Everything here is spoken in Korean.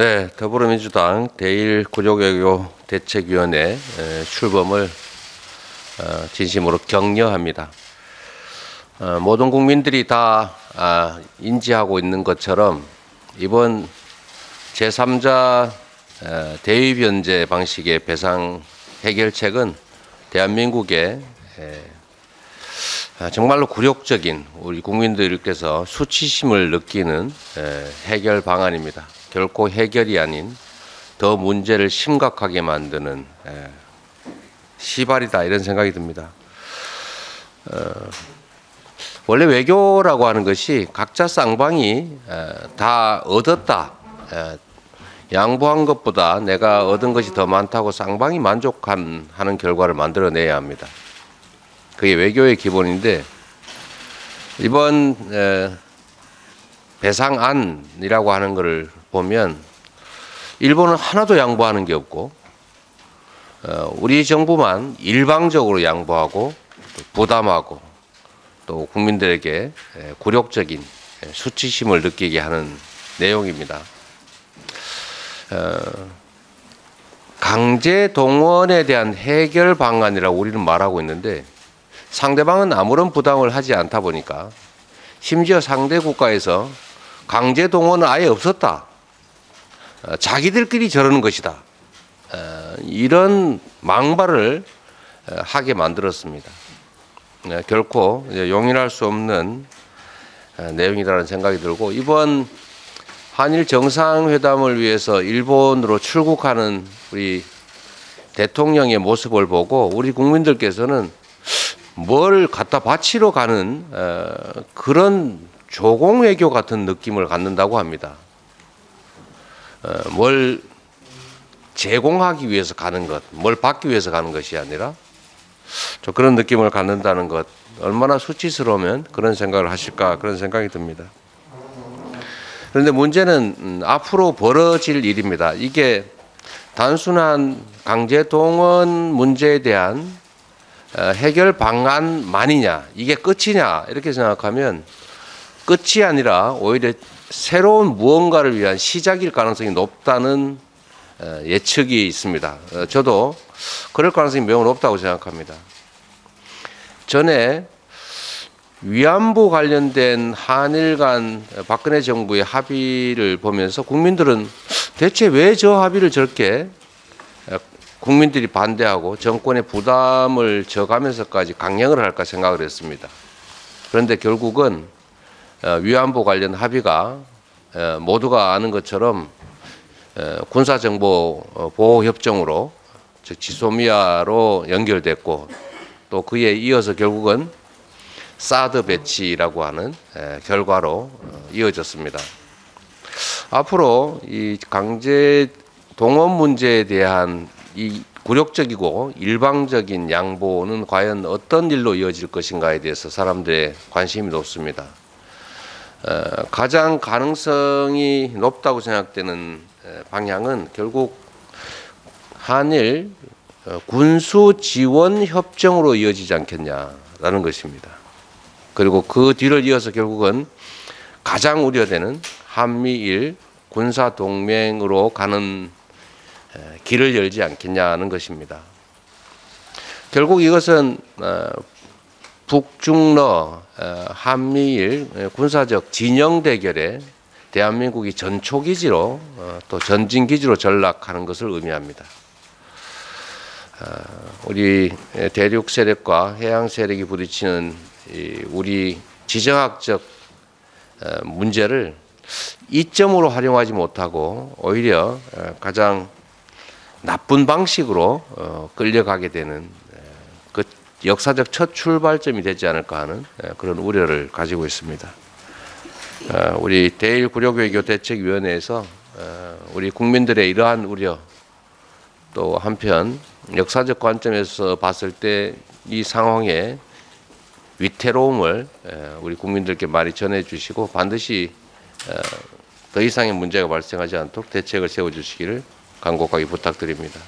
네, 더불어민주당 제1구조개교 대책위원회 출범을 진심으로 격려합니다. 모든 국민들이 다 인지하고 있는 것처럼 이번 제3자 대위변제 방식의 배상 해결책은 대한민국의 정말로 굴욕적인 우리 국민들께서 수치심을 느끼는 해결 방안입니다. 결코 해결이 아닌 더 문제를 심각하게 만드는 시발이다, 이런 생각이 듭니다. 원래 외교라고 하는 것이 각자 쌍방이 다 얻었다, 양보한 것보다 내가 얻은 것이 더 많다고 쌍방이 만족하는 결과를 만들어내야 합니다. 그게 외교의 기본인데, 이번 배상안이라고 하는 것을 보면 일본은 하나도 양보하는 게 없고, 우리 정부만 일방적으로 양보하고 부담하고 또 국민들에게 굴욕적인 수치심을 느끼게 하는 내용입니다. 강제 동원에 대한 해결 방안이라고 우리는 말하고 있는데, 상대방은 아무런 부담을 하지 않다 보니까, 심지어 상대 국가에서 강제 동원은 아예 없었다, 자기들끼리 저러는 것이다, 이런 망발을 하게 만들었습니다. 결코 용인할 수 없는 내용이라는 생각이 들고, 이번 한일 정상회담을 위해서 일본으로 출국하는 우리 대통령의 모습을 보고 우리 국민들께서는 뭘 갖다 바치러 가는 그런 조공 외교 같은 느낌을 갖는다고 합니다. 뭘 제공하기 위해서 가는 것, 뭘 받기 위해서 가는 것이 아니라 좀 그런 느낌을 갖는다는 것, 얼마나 수치스러우면 그런 생각을 하실까, 그런 생각이 듭니다. 그런데 문제는 앞으로 벌어질 일입니다. 이게 단순한 강제 동원 문제에 대한 해결 방안만이냐, 이게 끝이냐, 이렇게 생각하면 끝이 아니라 오히려 새로운 무언가를 위한 시작일 가능성이 높다는 예측이 있습니다. 저도 그럴 가능성이 매우 높다고 생각합니다. 전에 위안부 관련된 한일 간 박근혜 정부의 합의를 보면서 국민들은 대체 왜 저 합의를 저렇게 국민들이 반대하고 정권의 부담을 져가면서까지 강행을 할까 생각을 했습니다. 그런데 결국은 위안부 관련 합의가 모두가 아는 것처럼 군사정보보호협정으로, 즉 지소미아로 연결됐고, 또 그에 이어서 결국은 사드 배치라고 하는 결과로 이어졌습니다. 앞으로 이 강제 동원 문제에 대한 이 굴욕적이고 일방적인 양보는 과연 어떤 일로 이어질 것인가에 대해서 사람들의 관심이 높습니다. 가장 가능성이 높다고 생각되는 방향은 결국 한일 군수 지원 협정으로 이어지지 않겠냐라는 것입니다. 그리고 그 뒤를 이어서 결국은 가장 우려되는 한미일 군사 동맹으로 가는 길을 열지 않겠냐는 것입니다. 결국 이것은 북중러 한미일 군사적 진영 대결에 대한민국이 전초기지로 또 전진기지로 전락하는 것을 의미합니다. 우리 대륙 세력과 해양 세력이 부딪히는 우리 지정학적 문제를 이점으로 활용하지 못하고 오히려 가장 나쁜 방식으로 끌려가게 되는 그 역사적 첫 출발점이 되지 않을까 하는 그런 우려를 가지고 있습니다. 우리 제1구조개교 대책위원회에서 우리 국민들의 이러한 우려, 또 한편 역사적 관점에서 봤을 때 이 상황의 위태로움을 우리 국민들께 많이 전해주시고, 반드시 더 이상의 문제가 발생하지 않도록 대책을 세워주시기를 간곡하게 부탁드립니다.